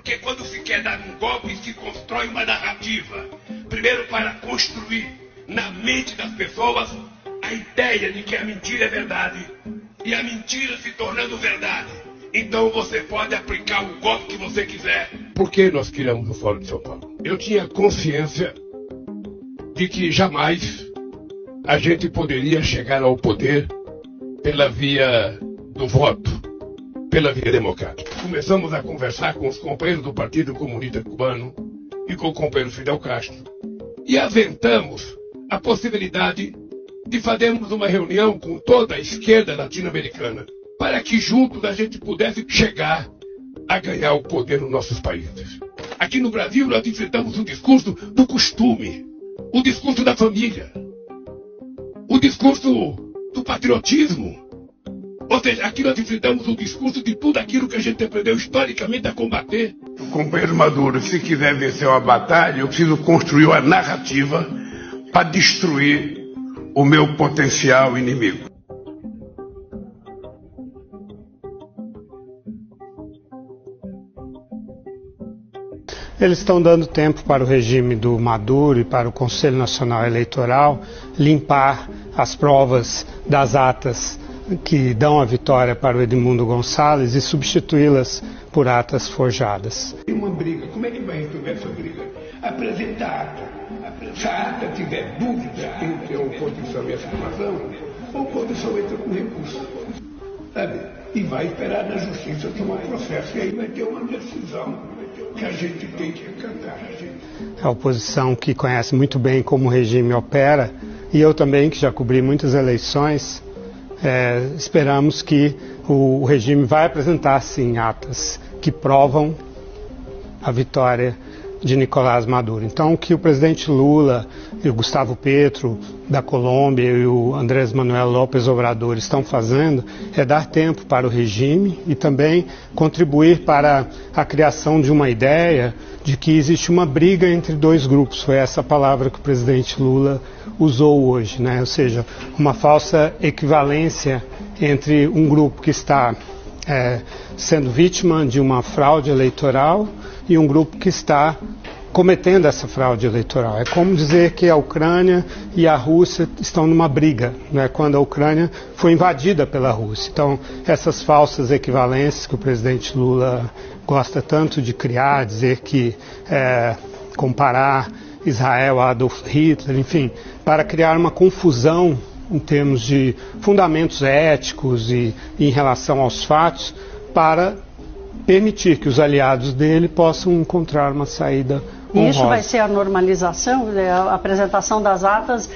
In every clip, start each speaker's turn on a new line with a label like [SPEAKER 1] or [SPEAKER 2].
[SPEAKER 1] Porque quando se quer dar um golpe, se constrói uma narrativa. Primeiro para construir na mente das pessoas a ideia de que a mentira é verdade. E a mentira se tornando verdade. Então você pode aplicar o golpe que você quiser. Por que nós criamos o Fórum de São Paulo? Eu tinha consciência de que jamais a gente poderia chegar ao poder pela via do voto, pela via democrática. Começamos a conversar com os companheiros do Partido Comunista Cubano e com o companheiro Fidel Castro e aventamos a possibilidade de fazermos uma reunião com toda a esquerda latino-americana para que juntos a gente pudesse chegar a ganhar o poder nos nossos países. Aqui no Brasil nós enfrentamos o discurso do costume, o discurso da família, o discurso do patriotismo. Ou seja, aqui nós enfrentamos o discurso de tudo aquilo que a gente aprendeu historicamente a combater. O companheiro Maduro, se quiser vencer uma batalha, eu preciso construir uma narrativa para destruir o meu potencial inimigo.
[SPEAKER 2] Eles estão dando tempo para o regime do Maduro e para o Conselho Nacional Eleitoral limpar as provas das atas que dão a vitória para o Edmundo Gonçalves e substituí-las por atas forjadas.
[SPEAKER 1] Tem uma briga, como é que vai resolver essa briga? Apresentar a ata. Se a ata tiver dúvida entre a oposição e a situação, a oposição entra com recurso. Sabe? E vai esperar na justiça tomar processo. E aí vai ter uma decisão que a gente tem que acatar.
[SPEAKER 2] A oposição que conhece muito bem como o regime opera, e eu também, que já cobri muitas eleições, esperamos que o regime vai apresentar, sim, atas que provam a vitória de Nicolás Maduro. Então, o que o presidente Lula e o Gustavo Petro da Colômbia e o Andrés Manuel López Obrador estão fazendo é dar tempo para o regime e também contribuir para a criação de uma ideia de que existe uma briga entre dois grupos. Foi essa palavra que o presidente Lula usou hoje, né? Ou seja, uma falsa equivalência entre um grupo que está sendo vítima de uma fraude eleitoral e um grupo que está cometendo essa fraude eleitoral. É como dizer que a Ucrânia e a Rússia estão numa briga, né, quando a Ucrânia foi invadida pela Rússia. Então, essas falsas equivalências que o presidente Lula gosta tanto de criar, dizer que comparar Israel a Adolf Hitler, enfim, para criar uma confusão em termos de fundamentos éticos e em relação aos fatos, para permitir que os aliados dele possam encontrar uma saída honrosa.
[SPEAKER 3] E isso vai ser a normalização? A apresentação das atas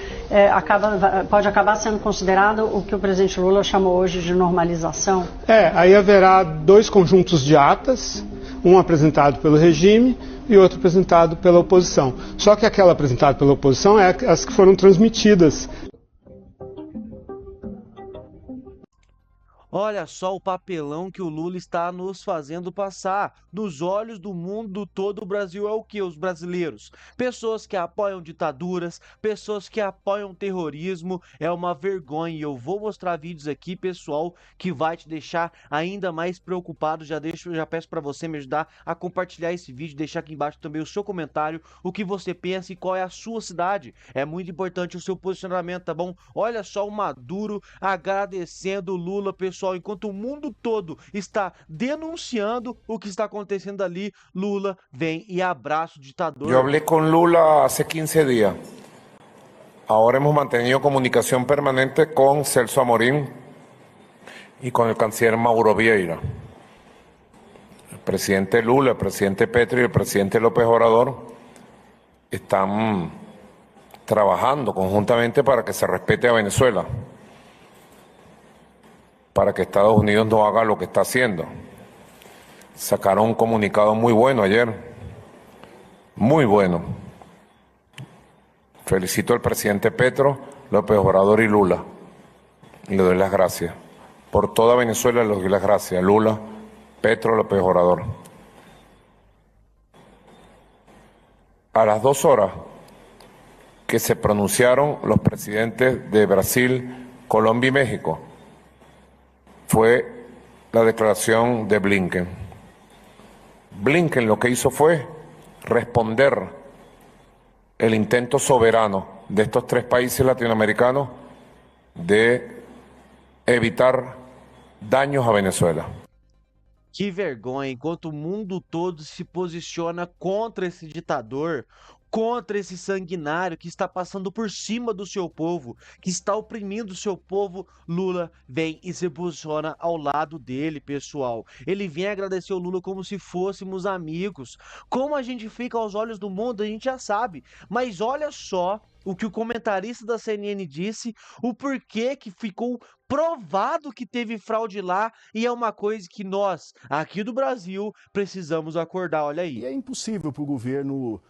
[SPEAKER 3] pode acabar sendo considerado o que o presidente Lula chamou hoje de normalização?
[SPEAKER 2] Aí haverá dois conjuntos de atas, um apresentado pelo regime e outro apresentado pela oposição. Só que aquela apresentada pela oposição é as que foram transmitidas.
[SPEAKER 4] Olha só o papelão que o Lula está nos fazendo passar. Nos olhos do mundo todo, o Brasil é o quê? Os brasileiros. Pessoas que apoiam ditaduras, pessoas que apoiam terrorismo. É uma vergonha. E eu vou mostrar vídeos aqui, pessoal, que vai te deixar ainda mais preocupado. Já peço para você me ajudar a compartilhar esse vídeo, deixar aqui embaixo também o seu comentário, o que você pensa e qual é a sua cidade. É muito importante o seu posicionamento, tá bom? Olha só o Maduro agradecendo o Lula, pessoal. Enquanto o mundo todo está denunciando o que está acontecendo ali, Lula vem e abraça o ditador.
[SPEAKER 5] Yo hablé con Lula hace 15 días. Ahora hemos mantenido comunicación permanente con Celso Amorín y con el canciller Mauro Vieira. El presidente Lula, el presidente Petro y el presidente López Obrador están trabajando conjuntamente para que se respete a Venezuela, para que Estados Unidos no haga lo que está haciendo. Sacaron un comunicado muy bueno ayer, muy bueno. Felicito al presidente Petro, López Obrador y Lula, y le doy las gracias. Por toda Venezuela les doy las gracias, Lula, Petro, López Obrador. A las 2 horas que se pronunciaron los presidentes de Brasil, Colombia y México, fue la declaración de Blinken. Blinken lo que hizo fue responder el intento soberano de estos 3 países latinoamericanos de evitar daños a Venezuela.
[SPEAKER 4] Que vergonha, enquanto o mundo todo se posiciona contra esse ditador, contra esse sanguinário que está passando por cima do seu povo, que está oprimindo o seu povo, Lula vem e se posiciona ao lado dele, pessoal. Ele vem agradecer o Lula como se fôssemos amigos. Como a gente fica aos olhos do mundo, a gente já sabe. Mas olha só o que o comentarista da CNN disse, o porquê que ficou provado que teve fraude lá, e é uma coisa que nós, aqui do Brasil, precisamos acordar, olha aí.
[SPEAKER 6] E é impossível para o governo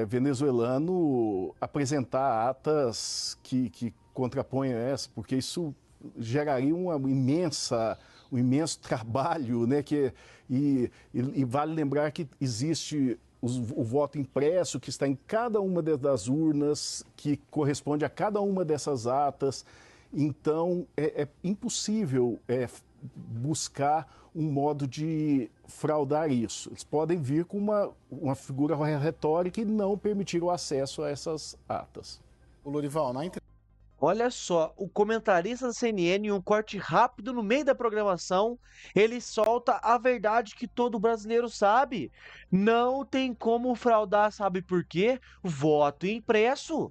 [SPEAKER 6] venezuelano apresentar atas que contraponham essa, porque isso geraria um imenso trabalho, né? E vale lembrar que existe o voto impresso que está em cada uma das urnas, que corresponde a cada uma dessas atas. Então, é impossível buscar um modo de fraudar isso. Eles podem vir com uma figura retórica e não permitir o acesso a essas atas.
[SPEAKER 7] O Lorival,
[SPEAKER 4] Olha só, o comentarista da CNN, em um corte rápido no meio da programação, ele solta a verdade que todo brasileiro sabe. Não tem como fraudar, sabe por quê? Voto impresso.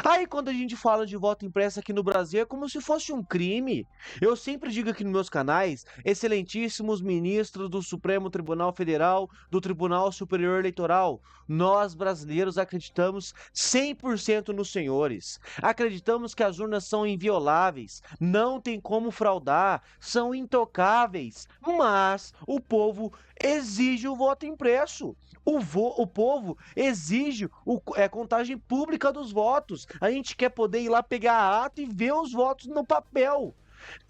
[SPEAKER 4] Aí quando a gente fala de voto impresso aqui no Brasil é como se fosse um crime. Eu sempre digo aqui nos meus canais, excelentíssimos ministros do Supremo Tribunal Federal, do Tribunal Superior Eleitoral, nós brasileiros acreditamos 100% nos senhores. Acreditamos que as urnas são invioláveis, não tem como fraudar, são intocáveis, mas o povo exige o voto impresso. O povo exige a contagem pública dos votos. A gente quer poder ir lá pegar a ata e ver os votos no papel.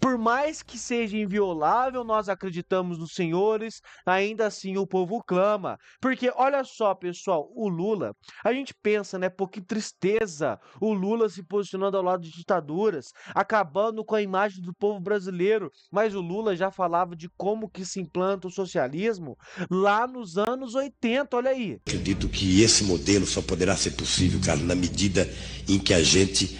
[SPEAKER 4] Por mais que seja inviolável, nós acreditamos nos senhores, ainda assim o povo clama. Porque olha só, pessoal, o Lula, a gente pensa, né, pô, que tristeza, o Lula se posicionando ao lado de ditaduras, acabando com a imagem do povo brasileiro, mas o Lula já falava de como que se implanta o socialismo lá nos anos 80, olha aí.
[SPEAKER 8] Acredito que esse modelo só poderá ser possível, Carlos, na medida em que a gente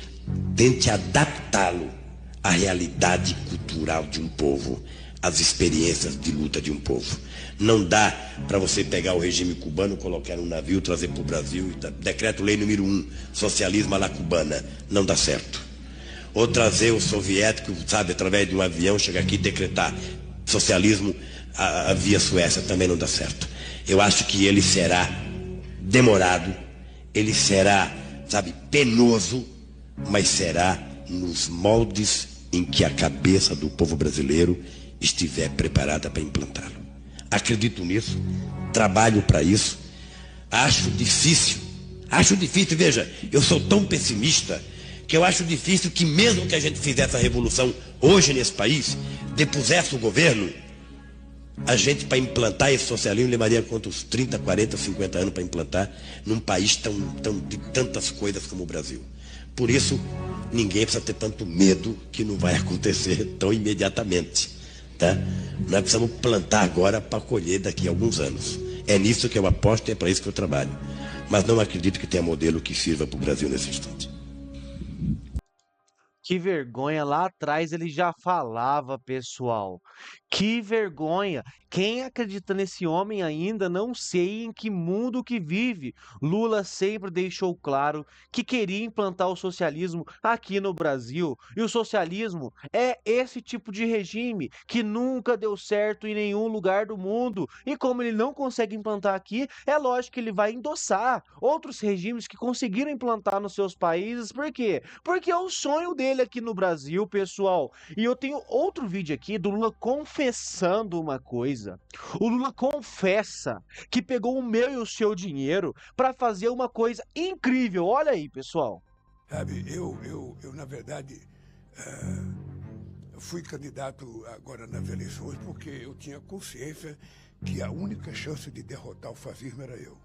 [SPEAKER 8] tente adaptá-lo a realidade cultural de um povo, as experiências de luta de um povo. Não dá para você pegar o regime cubano, colocar num navio, trazer para o Brasil, decreto-lei número 1, socialismo à la cubana, não dá certo. Ou trazer o soviético, sabe, através de um avião, chegar aqui e decretar socialismo via Suécia, também não dá certo. Eu acho que ele será demorado, ele será, sabe, penoso, mas será nos moldes em que a cabeça do povo brasileiro estiver preparada para implantá-lo. Acredito nisso, trabalho para isso, acho difícil, veja, eu sou tão pessimista que eu acho difícil que mesmo que a gente fizesse a revolução hoje nesse país, depusesse o governo, a gente para implantar esse socialismo levaria quantos 30, 40, 50 anos para implantar num país de tantas coisas como o Brasil. Por isso, ninguém precisa ter tanto medo que não vai acontecer tão imediatamente, tá? Nós precisamos plantar agora para colher daqui a alguns anos. É nisso que eu aposto e é para isso que eu trabalho. Mas não acredito que tenha modelo que sirva para o Brasil nesse instante.
[SPEAKER 4] Que vergonha, lá atrás ele já falava, pessoal. Que vergonha. Quem acredita nesse homem ainda não sei em que mundo que vive. Lula sempre deixou claro que queria implantar o socialismo aqui no Brasil. E o socialismo é esse tipo de regime que nunca deu certo em nenhum lugar do mundo. E como ele não consegue implantar aqui, é lógico que ele vai endossar outros regimes que conseguiram implantar nos seus países. Por quê? Porque é o sonho dele aqui no Brasil, pessoal. E eu tenho outro vídeo aqui do Lula confessando uma coisa. O Lula confessa que pegou o meu e o seu dinheiro para fazer uma coisa incrível. Olha aí, pessoal.
[SPEAKER 1] Sabe, eu na verdade, fui candidato agora nas eleições porque eu tinha consciência que a única chance de derrotar o fascismo era eu.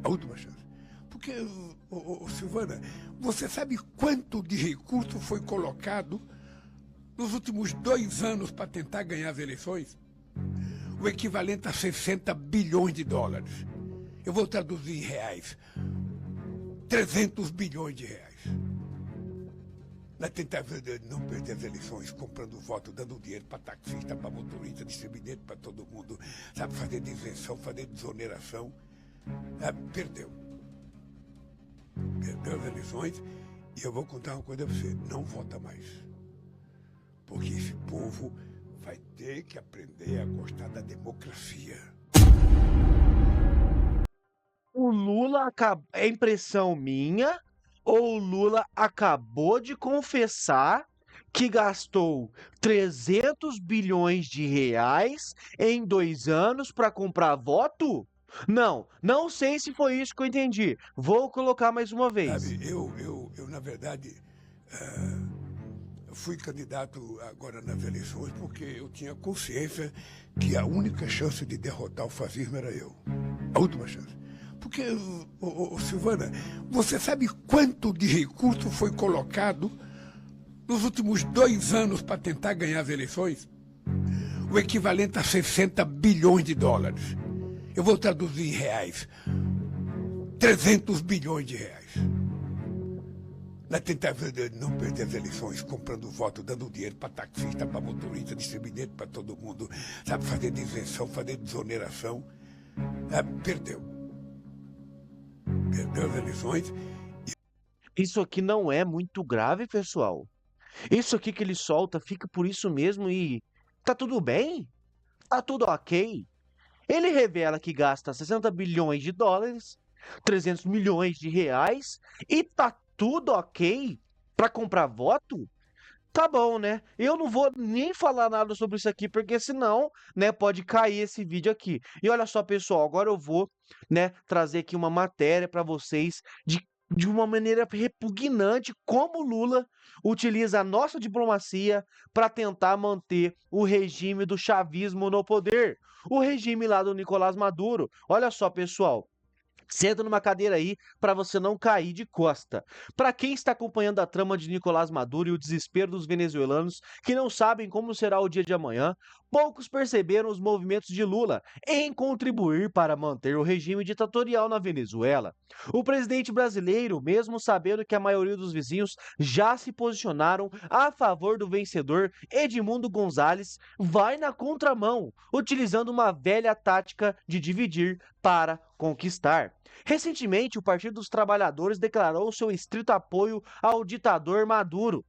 [SPEAKER 1] A última chance. Porque, Silvana, você sabe quanto de recurso foi colocado nos últimos 2 anos para tentar ganhar as eleições? o equivalente a 60 bilhões de dólares. Eu vou traduzir em reais. 300 bilhões de reais. Na tentativa de não perder as eleições, comprando voto, dando dinheiro para taxista, para motorista, distribuindo para todo mundo, sabe, fazer isenção, fazer desoneração. Perdeu. Perdeu as eleições e eu vou contar uma coisa para você, não vota mais. Porque esse povo vai ter que aprender a gostar da democracia.
[SPEAKER 4] O Lula, é impressão minha, ou o Lula acabou de confessar que gastou 300 bilhões de reais em 2 anos para comprar voto? Não sei se foi isso que eu entendi. Vou colocar mais uma vez.
[SPEAKER 1] Sabe, eu na verdade, fui candidato agora nas eleições porque eu tinha consciência que a única chance de derrotar o fascismo era eu. A última chance. Porque, Silvana, você sabe quanto de recurso foi colocado nos últimos 2 anos para tentar ganhar as eleições? O equivalente a 60 bilhões de dólares. Eu vou traduzir em reais. 300 bilhões de reais. Na tentativa de não perder as eleições, comprando voto, dando dinheiro para taxista, para motorista, distribuindo para todo mundo, sabe, fazer isenção, fazer desoneração. Perdeu. Perdeu as eleições.
[SPEAKER 4] Isso aqui não é muito grave, pessoal. Isso aqui que ele solta fica por isso mesmo e tá tudo bem? Tá tudo ok? Ele revela que gasta 60 bilhões de dólares, 300 milhões de reais e tá tudo ok para comprar voto? Tá bom, né? Eu não vou nem falar nada sobre isso aqui, porque senão, né, pode cair esse vídeo aqui. E olha só, pessoal, agora eu vou, né, trazer aqui uma matéria para vocês de uma maneira repugnante como o Lula utiliza a nossa diplomacia para tentar manter o regime do chavismo no poder. O regime lá do Nicolás Maduro. Olha só, pessoal. Senta numa cadeira aí para você não cair de costa. Para quem está acompanhando a trama de Nicolás Maduro e o desespero dos venezuelanos que não sabem como será o dia de amanhã, poucos perceberam os movimentos de Lula em contribuir para manter o regime ditatorial na Venezuela. O presidente brasileiro, mesmo sabendo que a maioria dos vizinhos já se posicionaram a favor do vencedor Edmundo Gonzalez, vai na contramão, utilizando uma velha tática de dividir para conquistar. Recentemente, o Partido dos Trabalhadores declarou seu estrito apoio ao ditador Maduro,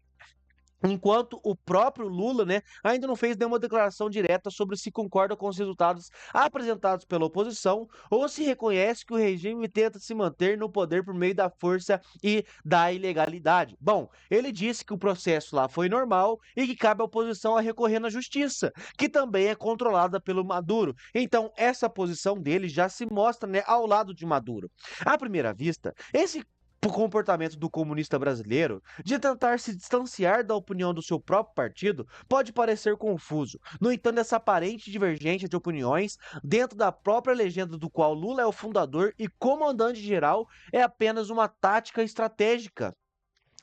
[SPEAKER 4] enquanto o próprio Lula, né, ainda não fez nenhuma declaração direta sobre se concorda com os resultados apresentados pela oposição ou se reconhece que o regime tenta se manter no poder por meio da força e da ilegalidade. Bom, ele disse que o processo lá foi normal e que cabe à oposição a recorrer na justiça, que também é controlada pelo Maduro. Então, essa posição dele já se mostra, né, ao lado de Maduro. À primeira vista, esse o comportamento do comunista brasileiro de tentar se distanciar da opinião do seu próprio partido pode parecer confuso. No entanto, essa aparente divergência de opiniões dentro da própria legenda do qual Lula é o fundador e comandante geral é apenas uma tática estratégica.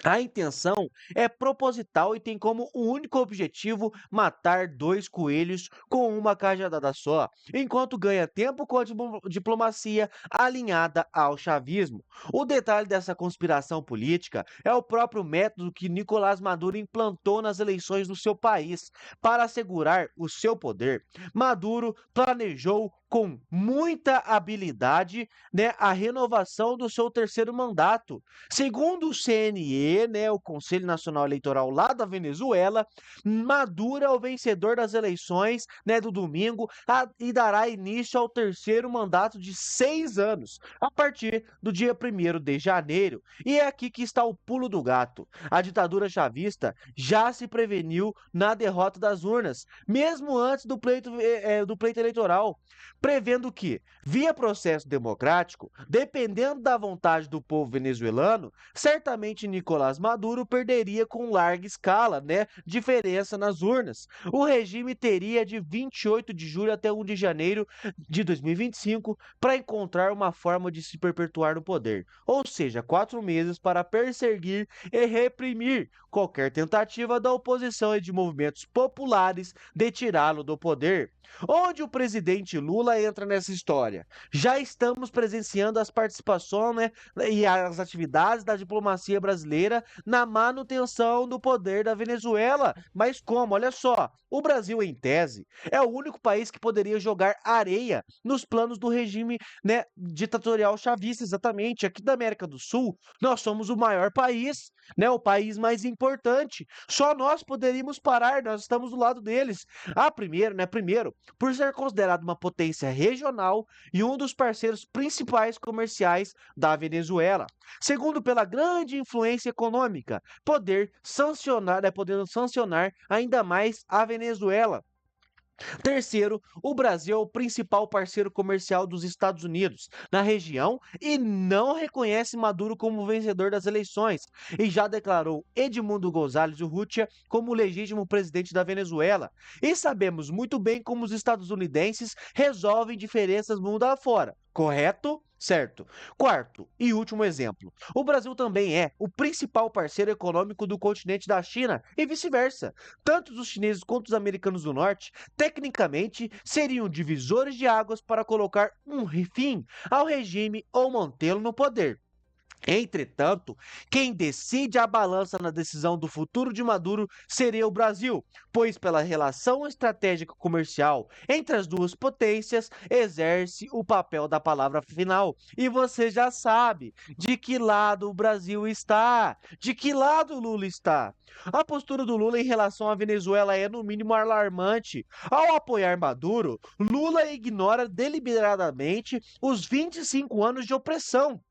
[SPEAKER 4] A intenção é proposital e tem como único objetivo matar 2 coelhos com uma cajadada só, enquanto ganha tempo com a diplomacia alinhada ao chavismo. O detalhe dessa conspiração política é o próprio método que Nicolás Maduro implantou nas eleições do seu país para assegurar o seu poder. Maduro planejou com muita habilidade, né, a renovação do seu 3º mandato. Segundo o CNE, né, o Conselho Nacional Eleitoral lá da Venezuela, Maduro é o vencedor das eleições, né, do domingo e dará início ao 3º mandato de 6 anos, a partir do dia 1º de janeiro. E é aqui que está o pulo do gato. A ditadura chavista já se preveniu na derrota das urnas, mesmo antes do pleito eleitoral, prevendo que, via processo democrático, dependendo da vontade do povo venezuelano, certamente Nicolás Nicolás Maduro perderia com larga escala, né? Diferença nas urnas. O regime teria de 28 de julho até 1 de janeiro de 2025 para encontrar uma forma de se perpetuar no poder, ou seja, 4 meses para perseguir e reprimir qualquer tentativa da oposição e de movimentos populares de tirá-lo do poder. Onde o presidente Lula entra nessa história? Já estamos presenciando as participações, né, e as atividades da diplomacia brasileira na manutenção do poder da Venezuela. Mas como? Olha só, o Brasil, em tese, é o único país que poderia jogar areia nos planos do regime, né, ditatorial chavista, exatamente. Aqui da América do Sul, nós somos o maior país, né, o país mais importante. Só nós poderíamos parar, nós estamos do lado deles. Primeiro, por ser considerado uma potência regional e um dos parceiros principais comerciais da Venezuela. Segundo, pela grande influência econômica, podendo sancionar ainda mais a Venezuela. Terceiro, o Brasil é o principal parceiro comercial dos Estados Unidos na região e não reconhece Maduro como vencedor das eleições e já declarou Edmundo González Urrutia como legítimo presidente da Venezuela. E sabemos muito bem como os estadunidenses resolvem diferenças mundo afora, correto? Certo. Quarto e último exemplo. O Brasil também é o principal parceiro econômico do continente da China e vice-versa. Tanto os chineses quanto os americanos do norte, tecnicamente, seriam divisores de águas para colocar um fim ao regime ou mantê-lo no poder. Entretanto, quem decide a balança na decisão do futuro de Maduro seria o Brasil, pois pela relação estratégica comercial entre as duas potências, exerce o papel da palavra final. E você já sabe de que lado o Brasil está, de que lado o Lula está. A postura do Lula em relação à Venezuela é, no mínimo, alarmante. Ao apoiar Maduro, Lula ignora deliberadamente os 25 anos de opressão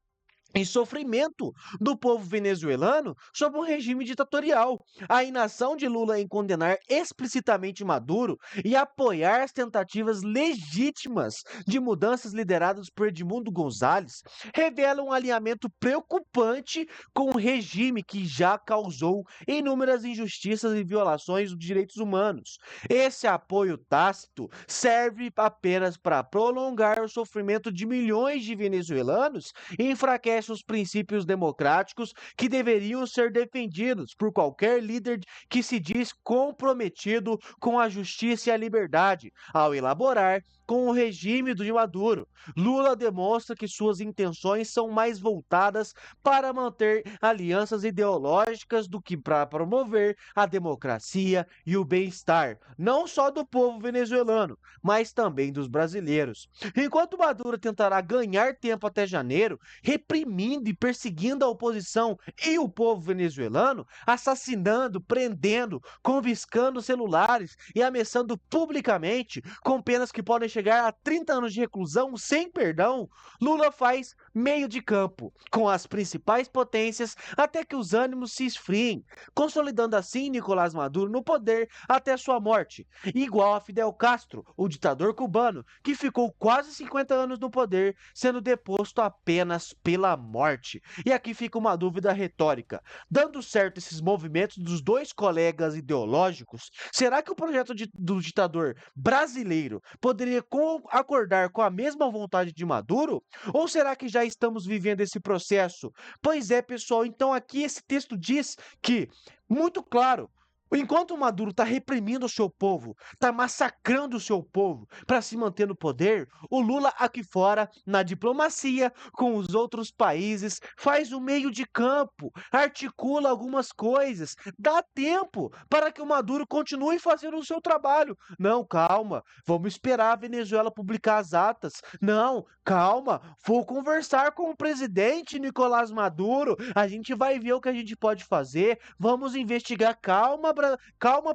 [SPEAKER 4] e sofrimento do povo venezuelano sob um regime ditatorial. A inação de Lula em condenar explicitamente Maduro e apoiar as tentativas legítimas de mudanças lideradas por Edmundo González revela um alinhamento preocupante com o regime que já causou inúmeras injustiças e violações dos direitos humanos. Esse apoio tácito serve apenas para prolongar o sofrimento de milhões de venezuelanos e enfraquece os princípios democráticos que deveriam ser defendidos por qualquer líder que se diz comprometido com a justiça e a liberdade, ao elaborar com o regime de Maduro. Lula demonstra que suas intenções são mais voltadas para manter alianças ideológicas do que para promover a democracia e o bem-estar, não só do povo venezuelano, mas também dos brasileiros. Enquanto Maduro tentará ganhar tempo até janeiro, reprimindo e perseguindo a oposição e o povo venezuelano, assassinando, prendendo, confiscando celulares e ameaçando publicamente com penas que podem chegar a 30 anos de reclusão sem perdão, Lula faz meio de campo com as principais potências até que os ânimos se esfriem, consolidando assim Nicolás Maduro no poder até sua morte, igual a Fidel Castro, o ditador cubano, que ficou quase 50 anos no poder, sendo deposto apenas pela morte. E aqui fica uma dúvida retórica. Dando certo esses movimentos dos dois colegas ideológicos, será que o projeto do ditador brasileiro poderia acordar com a mesma vontade de Maduro? Ou será que já estamos vivendo esse processo? Pois é, pessoal, então aqui esse texto diz que, muito claro, enquanto o Maduro está reprimindo o seu povo, está massacrando o seu povo para se manter no poder, o Lula aqui fora, na diplomacia, com os outros países, faz o meio de campo, articula algumas coisas, dá tempo para que o Maduro continue fazendo o seu trabalho. Não, calma, vamos esperar a Venezuela publicar as atas. Não, calma, vou conversar com o presidente Nicolás Maduro, a gente vai ver o que a gente pode fazer, vamos investigar, calma,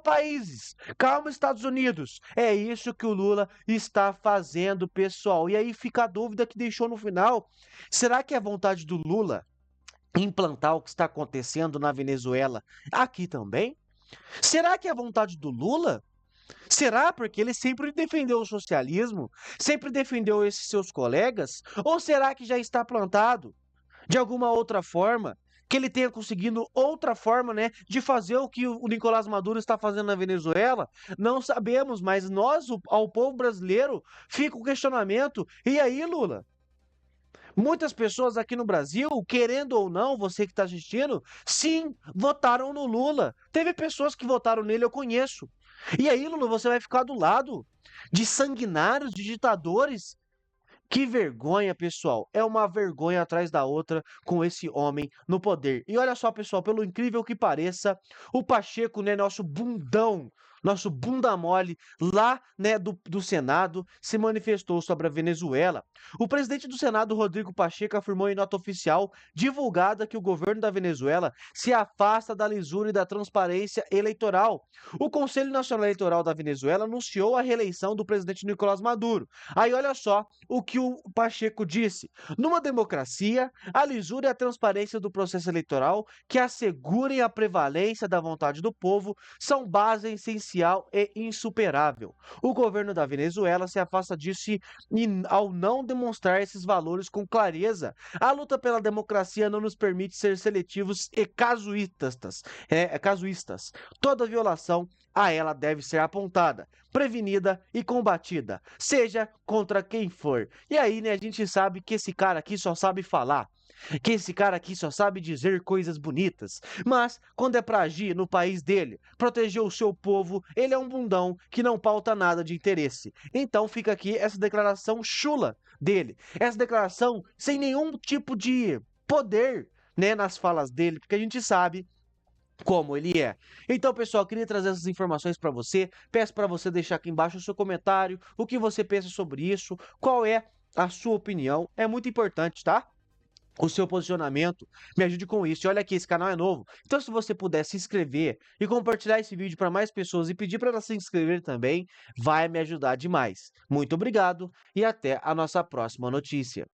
[SPEAKER 4] países, calma, Estados Unidos. É isso que o Lula está fazendo, pessoal. E aí fica a dúvida que deixou no final. Será que é a vontade do Lula implantar o que está acontecendo na Venezuela aqui também? Será que é a vontade do Lula? Será porque ele sempre defendeu o socialismo? Sempre defendeu esses seus colegas? Ou será que já está plantado de alguma outra forma? que ele tenha conseguido outra forma, né, de fazer o que o Nicolás Maduro está fazendo na Venezuela? Não sabemos, mas nós, ao povo brasileiro, fica o questionamento. E aí, Lula? Muitas pessoas aqui no Brasil, querendo ou não, você que está assistindo, sim, votaram no Lula. Teve pessoas que votaram nele, eu conheço. E aí, Lula, você vai ficar do lado de sanguinários, de ditadores? Que vergonha, pessoal. É uma vergonha atrás da outra com esse homem no poder. E olha só, pessoal, pelo incrível que pareça, o Pacheco, né, nosso bundão, nosso bunda mole, lá, né, do Senado, se manifestou sobre a Venezuela. O presidente do Senado, Rodrigo Pacheco, afirmou em nota oficial divulgada que o governo da Venezuela se afasta da lisura e da transparência eleitoral. O Conselho Nacional Eleitoral da Venezuela anunciou a reeleição do presidente Nicolás Maduro. Aí olha só o que o Pacheco disse. Numa democracia, a lisura e a transparência do processo eleitoral que assegurem a prevalência da vontade do povo são base essencial e insuperável. O governo da Venezuela se afasta disso ao não demonstrar esses valores com clareza. A luta pela democracia não nos permite ser seletivos e casuístas. Toda violação a ela deve ser apontada, prevenida e combatida, seja contra quem for. E aí, né, a gente sabe que esse cara aqui só sabe falar, que esse cara aqui só sabe dizer coisas bonitas, mas quando é pra agir no país dele, proteger o seu povo, ele é um bundão que não pauta nada de interesse. Então fica aqui essa declaração chula dele, essa declaração sem nenhum tipo de poder, né, nas falas dele, porque a gente sabe como ele é. Então, pessoal, queria trazer essas informações para você. Peço para você deixar aqui embaixo o seu comentário, o que você pensa sobre isso, qual é a sua opinião. É muito importante, tá? O seu posicionamento, me ajude com isso. E olha aqui, esse canal é novo. Então, se você puder se inscrever e compartilhar esse vídeo para mais pessoas e pedir para elas se inscrever também, vai me ajudar demais. Muito obrigado e até a nossa próxima notícia.